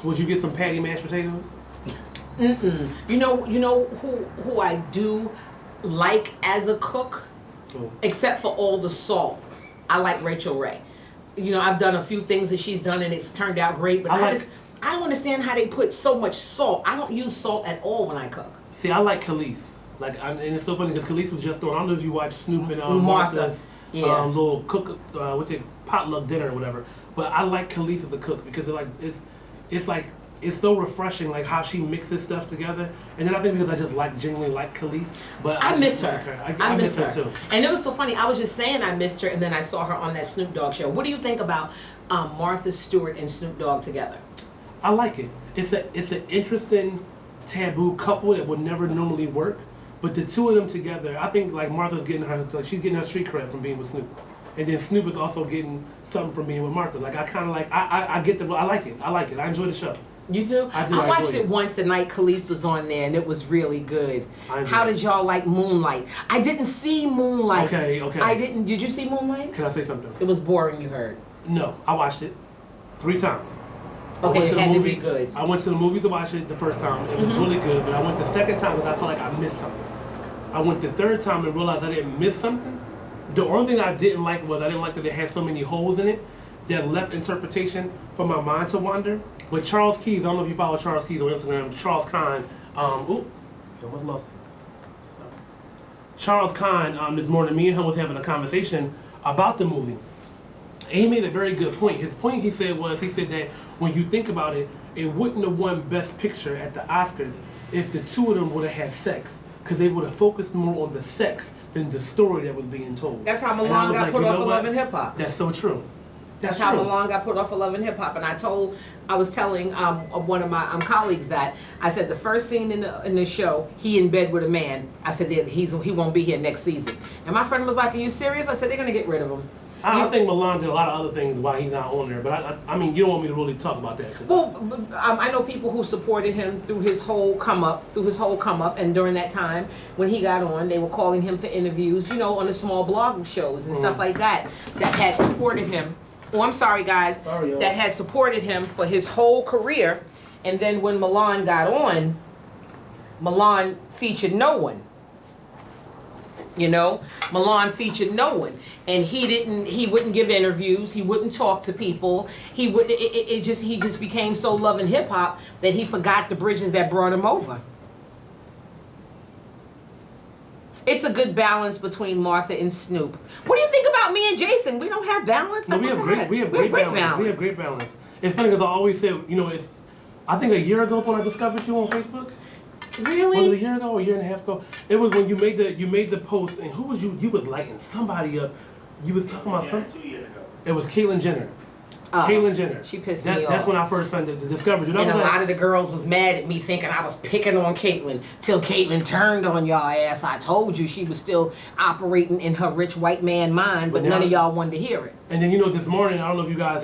Would you get some patty mashed potatoes? Mm-mm. You know who I do like as a cook, except for all the salt. I like Rachel Ray. You know, I've done a few things that she's done and it's turned out great, but I don't understand how they put so much salt. I don't use salt at all when I cook. See, I like Khalees. And it's so funny because Khalees was just on. I don't know if you watch Snoop and Martha's little cook, what's it, potluck dinner or whatever. But I like Khalees as a cook because it's so refreshing, like how she mixes stuff together. And then I think because I just genuinely like Khalees, but I miss her. I miss her too. And it was so funny. I was just saying I missed her, and then I saw her on that Snoop Dogg show. What do you think about Martha Stewart and Snoop Dogg together? I like it. It's an interesting taboo couple that would never normally work, but the two of them together, I think like Martha's getting her, like she's getting her street cred from being with Snoop. And then Snoop is also getting something from being with Martha. Like I kind of like, I get I like it. I enjoy the show. You do? I do. I watched it once the night Khalees was on there, and it was really good. How did y'all like Moonlight? I didn't see Moonlight. Okay. I didn't. Did you see Moonlight? Can I say something? It was boring, you heard. No, I watched it 3 times. Okay, it had to be good. I went to the movies to watch it the first time. It was really good, but I went the second time because I felt like I missed something. I went the third time and realized I didn't miss something. The only thing I didn't like was I didn't like that it had so many holes in it that left interpretation for my mind to wander. But Charles Keys, I don't know if you follow Charles Keys on Instagram, Charles Kahn, almost lost it. So, Charles Kahn, this morning, me and him was having a conversation about the movie. And he made a very good point. His point, he said that when you think about it, it wouldn't have won Best Picture at the Oscars if the two of them would have had sex, because they would have focused more on the sex than the story that was being told. That's how Milan got put off of Love and Hip Hop. That's so true. That's how Milan got put off of Love and Hip Hop. And I was telling one of my colleagues that I said the first scene in the show, he in bed with a man. I said he won't be here next season. And my friend was like, "Are you serious?" I said they're gonna get rid of him. I think Milan did a lot of other things while he's not on there, but I mean, you don't want me to really talk about that. Well, I know people who supported him through his whole come up, and during that time when he got on, they were calling him for interviews, on the small blog shows and stuff like that had supported him. Oh, I'm sorry, guys. That had supported him for his whole career, and then when Milan got on, Milan featured no one. Milan featured no one, and he wouldn't give interviews. He wouldn't talk to people. He just became so loving hip hop that he forgot the bridges that brought him over. It's a good balance between Martha and Snoop. What do you think about me and Jason? We don't have balance. No, we have great balance. We have great balance. It's funny because I always say, I think a year ago when I discovered you on Facebook. Really? Was it a year ago or a year and a half ago? It was when you made the post, and who was you? You was lighting somebody up. You was talking about something. 2 years ago. It was Caitlyn Jenner. Caitlyn Jenner. She pissed me off. That's when I first found to discover you. And a lot of the girls was mad at me thinking I was picking on Caitlyn till Caitlyn turned on y'all ass. I told you she was still operating in her rich white man mind, but none of y'all wanted to hear it. And then this morning, I don't know if you guys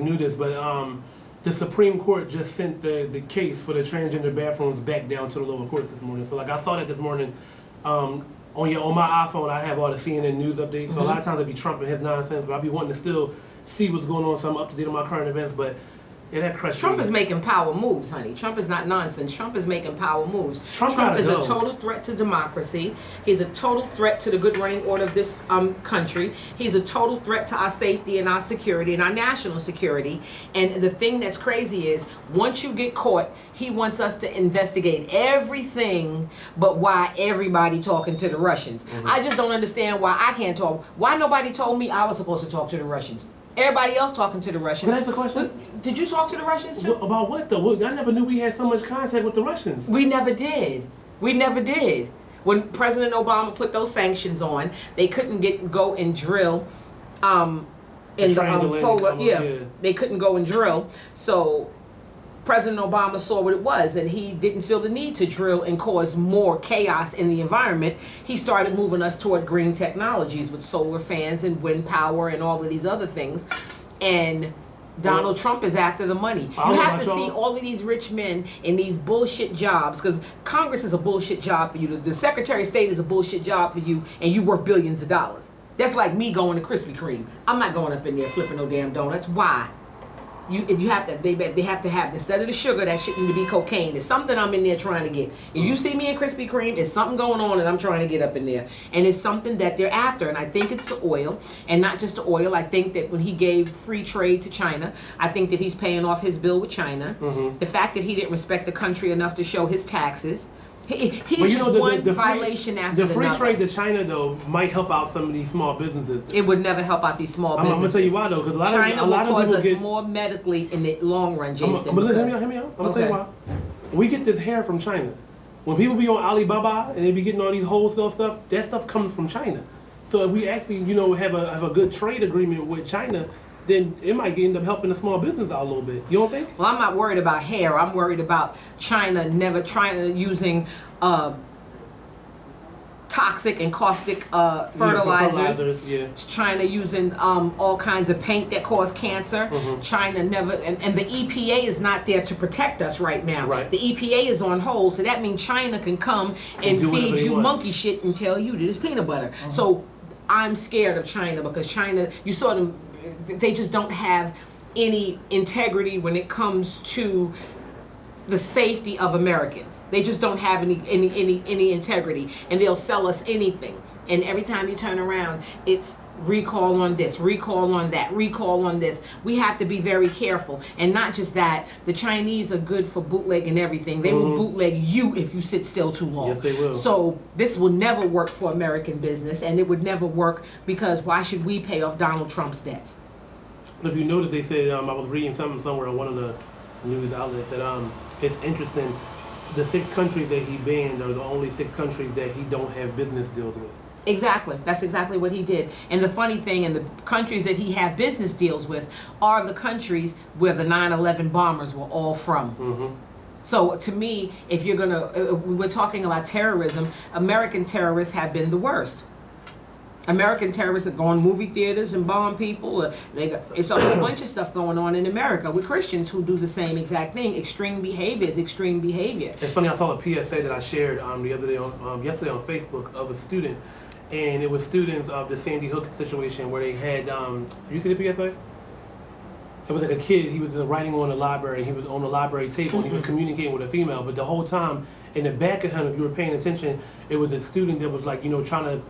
knew this, but the Supreme Court just sent the case for the transgender bathrooms back down to the lower courts this morning. So I saw that this morning. On my iPhone, I have all the CNN news updates. So a lot of times it be Trump and his nonsense, but I be wanting to still see what's going on, so I'm up to date on my current events. But that crushed Trump me. is making power moves, honey. Trump is not nonsense. Trump is making power moves. Trump is a total threat to democracy. He's a total threat to the good running order of this country. He's a total threat to our safety and our security and our national security. And the thing that's crazy is, once you get caught, he wants us to investigate everything but why everybody talking to the Russians. I just don't understand why I can't talk. Why nobody told me I was supposed to talk to the Russians? Everybody else talking to the Russians. Can I ask a question? Did you talk to the Russians too? About what though? I never knew we had so much contact with the Russians. We never did. When President Obama put those sanctions on, they couldn't go and drill in the polar. They couldn't go and drill. So President Obama saw what it was, and he didn't feel the need to drill and cause more chaos in the environment. He started moving us toward green technologies with solar fans and wind power and all of these other things. And Donald Trump is after the money. You have to see all of these rich men in these bullshit jobs, because Congress is a bullshit job for you. The Secretary of State is a bullshit job for you, and you worth billions of dollars. That's like me going to Krispy Kreme. I'm not going up in there flipping no damn donuts. Why? You have to they have to have, instead of the sugar, that shit need to be cocaine. There's something I'm in there trying to get. If you see me in Krispy Kreme, it's something going on and I'm trying to get up in there. And it's something that they're after. And I think it's the oil, and not just the oil. I think that when he gave free trade to China, I think that he's paying off his bill with China. The fact that he didn't respect the country enough to show his taxes. He's just one violation after the free trade to China, though, might help out some of these small businesses. It would never help out these small businesses. I'm going to tell you why, though, because China will cause us more medically in the long run, Jason. Hear me out. I'm going to tell you why. We get this hair from China. When people be on Alibaba and they be getting all these wholesale stuff, that stuff comes from China. So if we actually, have a good trade agreement with China, then it might end up helping the small business out a little bit. You don't think? Well, I'm not worried about hair. I'm worried about China using toxic and caustic fertilizers. China using all kinds of paint that cause cancer. China never, and the EPA is not there to protect us right now. The EPA is on hold, so that means China can come and feed you monkey shit and tell you that it's peanut butter. So I'm scared of China because China, you saw them, they just don't have any integrity when it comes to the safety of Americans. They just don't have any integrity, and they'll sell us anything. And every time you turn around, it's recall on this, recall on that, recall on this. We have to be very careful. And not just that, the Chinese are good for bootlegging everything. They will bootleg you if you sit still too long. Yes, they will. So this will never work for American business, and it would never work because why should we pay off Donald Trump's debts? But if you notice, they said, I was reading something somewhere on one of the news outlets that it's interesting, the 6 countries that he banned are the only 6 countries that he don't have business deals with. Exactly. That's exactly what he did. And the funny thing, and the countries that he have business deals with are the countries where the 9/11 bombers were all from. So to me, if you're we're talking about terrorism, American terrorists have been the worst. American terrorists that go in movie theaters and bomb people. It's a whole bunch of stuff going on in America with Christians who do the same exact thing. Extreme behavior is extreme behavior. It's funny, I saw a PSA that I shared the other day yesterday on Facebook of a student, and it was students of the Sandy Hook situation where they had. Did you see the PSA? It was like a kid. He was writing on the library. He was on the library table and he was communicating with a female. But the whole time, in the back of him, if you were paying attention, it was a student that was like trying to.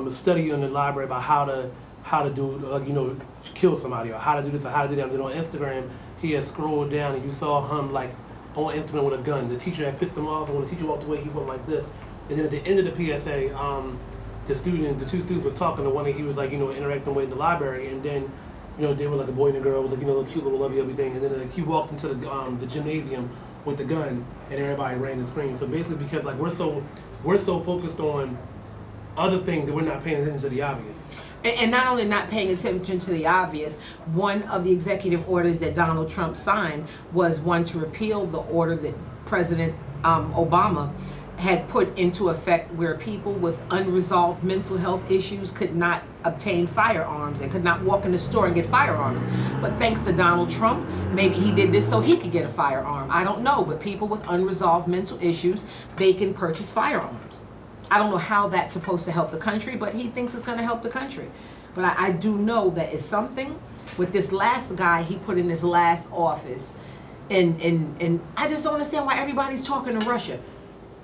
Study in the library about how to do kill somebody or how to do this or how to do that. And then on Instagram he had scrolled down and you saw him like on Instagram with a gun. The teacher had pissed him off, and when the teacher walked away he went like this. And then at the end of the PSA, the 2 students was talking to one that he was like interacting with in the library, and then they were like a boy and a girl. It was like a cute little lovey thing. And then he walked into the gymnasium with the gun, and everybody ran and screamed. So basically, because like we're so focused on other things that we're not paying attention to the obvious. And not only not paying attention to the obvious, one of the executive orders that Donald Trump signed was one to repeal the order that President Obama had put into effect where people with unresolved mental health issues could not obtain firearms and could not walk in the store and get firearms. But thanks to Donald Trump, maybe he did this so he could get a firearm. I don't know, but people with unresolved mental issues, they can purchase firearms. I don't know how that's supposed to help the country, but he thinks it's going to help the country. But I do know that it's something with this last guy he put in his last office. And I just don't understand why everybody's talking to Russia.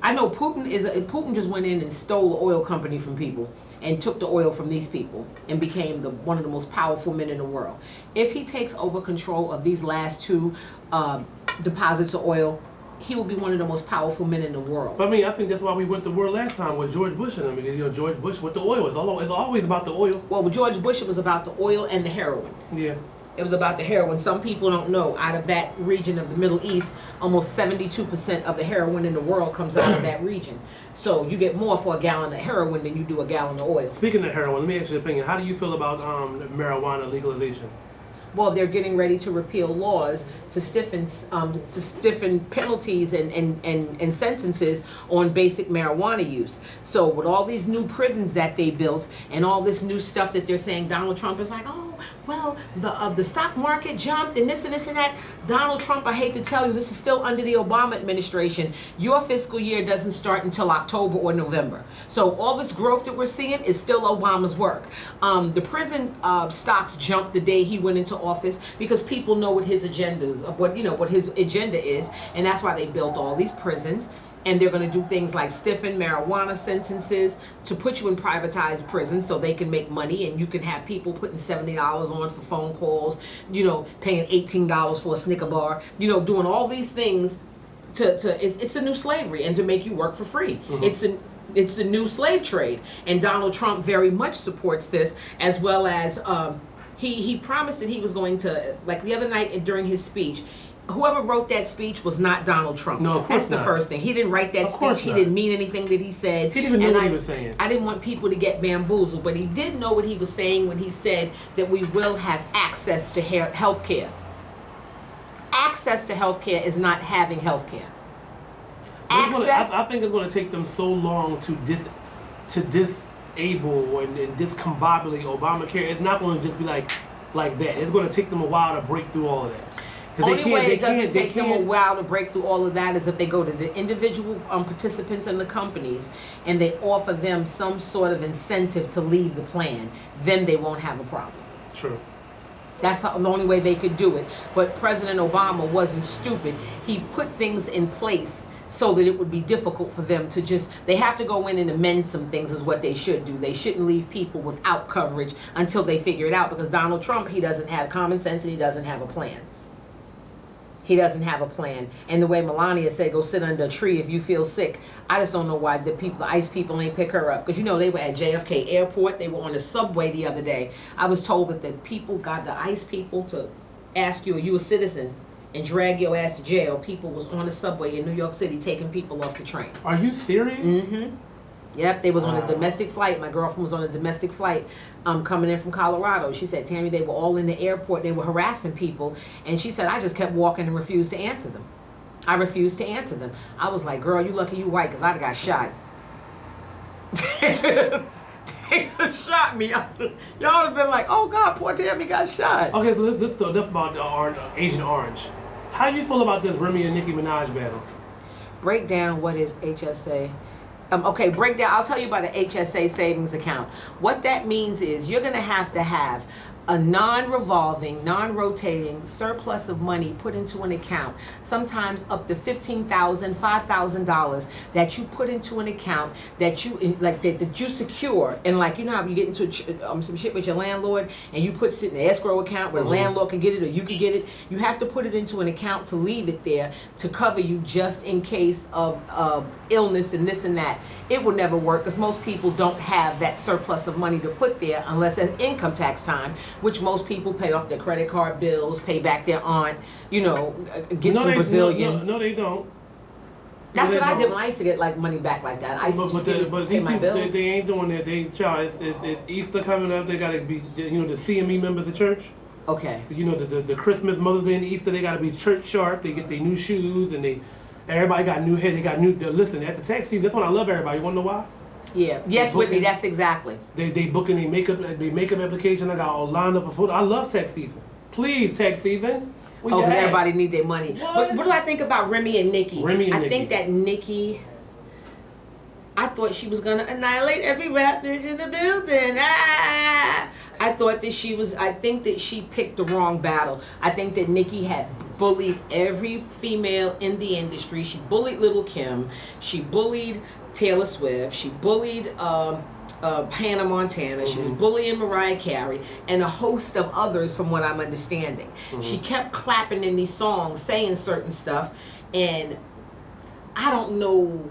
I know Putin just went in and stole an oil company from people and took the oil from these people and became one of the most powerful men in the world. If he takes over control of these last 2 deposits of oil, he will be one of the most powerful men in the world. But I mean, I think that's why we went to war last time with George Bush and them, because George Bush with the oil. It's always about the oil. Well, with George Bush, it was about the oil and the heroin. Yeah. It was about the heroin. Some people don't know, out of that region of the Middle East, almost 72% of the heroin in the world comes out of that region. So you get more for a gallon of heroin than you do a gallon of oil. Speaking of heroin, let me ask you an opinion. How do you feel about marijuana legalization? Well, they're getting ready to repeal laws to stiffen penalties and sentences on basic marijuana use. So with all these new prisons that they built and all this new stuff that they're saying, Donald Trump is like, oh, well, the stock market jumped and this and this and that. Donald Trump, I hate to tell you, this is still under the Obama administration. Your fiscal year doesn't start until October or November. So all this growth that we're seeing is still Obama's work. The prison stocks jumped the day he went into office because people know what his agenda is, what his agenda is, and that's why they built all these prisons. And they're going to do things like stiffen marijuana sentences to put you in privatized prisons so they can make money, and you can have people putting $70 on for phone calls, paying $18 for a Snicker bar, doing all these things it's the new slavery, and to make you work for free. Mm-hmm. It's the new slave trade, and Donald Trump very much supports this, as well as he promised that he was going to, like the other night during his speech. Whoever wrote that speech was not Donald Trump. No, of course That's the first thing. He didn't write that speech. He didn't mean anything that he said. He didn't even know what he was saying. I didn't want people to get bamboozled, but he did know what he was saying when he said that we will have access to health care. Access to health care is not having health care. I think it's going to take them so long to disable and discombobulate Obamacare. It's not going to just be like that. It's going to take them a while to break through all of that. Only way it doesn't take them a while to break through all of that is if they go to the individual participants in the companies and they offer them some sort of incentive to leave the plan. Then they won't have a problem. True. That's the only way they could do it. But President Obama wasn't stupid. He put things in place so that it would be difficult for them to they have to go in and amend some things is what they should do. They shouldn't leave people without coverage until they figure it out, because Donald Trump, he doesn't have common sense and he doesn't have a plan. He doesn't have a plan. And the way Melania said, go sit under a tree if you feel sick. I just don't know why the ICE people ain't pick her up. Because, they were at JFK Airport. They were on the subway the other day. I was told that the people got the ICE people to ask you, are you a citizen? And drag your ass to jail. People was on the subway in New York City taking people off the train. Are you serious? Mm-hmm. Yep, they was on a domestic flight. My girlfriend was on a domestic flight coming in from Colorado. She said, Tammy, they were all in the airport. They were harassing people. And she said, I just kept walking and refused to answer them. I refused to answer them. I was like, girl, you lucky you white, because I'd have got shot. They shot me. Y'all would have been like, oh, God, poor Tammy got shot. Okay, so let's talk about Agent Orange. How do you feel about this Remy and Nicki Minaj battle? Break down what is HSA. Break down. I'll tell you about an HSA savings account. What that means is you're going to have a non-revolving, non-rotating surplus of money put into an account, sometimes up to $15,000, $5,000 that you put into an account that you secure. And how you get into some shit with your landlord and you put it in the escrow account where the landlord can get it or you can get it. You have to put it into an account to leave it there to cover you just in case of illness and this and that. It will never work because most people don't have that surplus of money to put there unless it's income tax time, which most people pay off their credit card bills, pay back their aunt, get some Brazilian. No, they don't. That's what I did when I used to get money back like that. I used to pay my bills. They ain't doing that. It's Easter coming up. They gotta be, the CME members of church. Okay. The Christmas, Mother's Day, and Easter, they gotta be church sharp. They get their new shoes and everybody got new hair. They got new. Listen, at the tax season, that's when I love everybody. You wanna know why? Yeah. Yes, Whitney. That's exactly. They booking their makeup application. I got all lined up for photo. I love tax season. Please, tax season. Because everybody need their money. What do I think about Remy and Nicki? I think that Nicki. I thought she was gonna annihilate every rap bitch in the building. I think that she picked the wrong battle. I think that Nicki had bullied every female in the industry. She bullied Lil' Kim. She bullied Taylor Swift. She bullied Hannah Montana. She was bullying Mariah Carey and a host of others from what I'm understanding. She kept clapping in these songs, saying certain stuff, and I don't know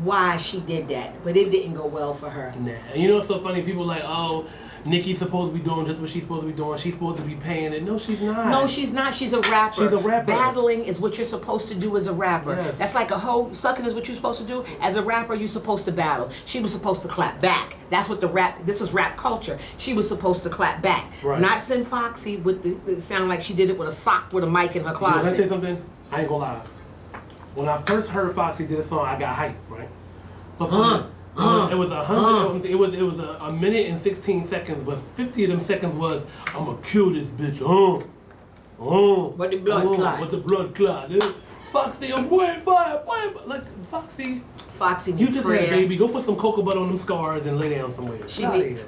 why she did that, but it didn't go well for her. Nah. And what's so funny? People like, oh, Nicki's supposed to be doing just what she's supposed to be doing. She's supposed to be paying it. No, she's not. No, she's not. She's a rapper. She's a rapper. Battling is what you're supposed to do as a rapper. Yes. That's like a hoe. Sucking is what you're supposed to do. As a rapper, you're supposed to battle. She was supposed to clap back. That's what this is rap culture. She was supposed to clap back. Right. Not send Foxy with it sounded like she did it with a sock with a mic in her closet. Can I tell you something? I ain't gonna lie. When I first heard Foxy did a song, I got hyped, right? But it was it was a minute and 16 seconds, but 50 of them seconds was I'ma kill this bitch. But the blood clot. With the blood clot. Foxy, I'm way fire. Like Foxy. Foxy, you just had a baby. Go put some cocoa butter on them scars and lay down somewhere.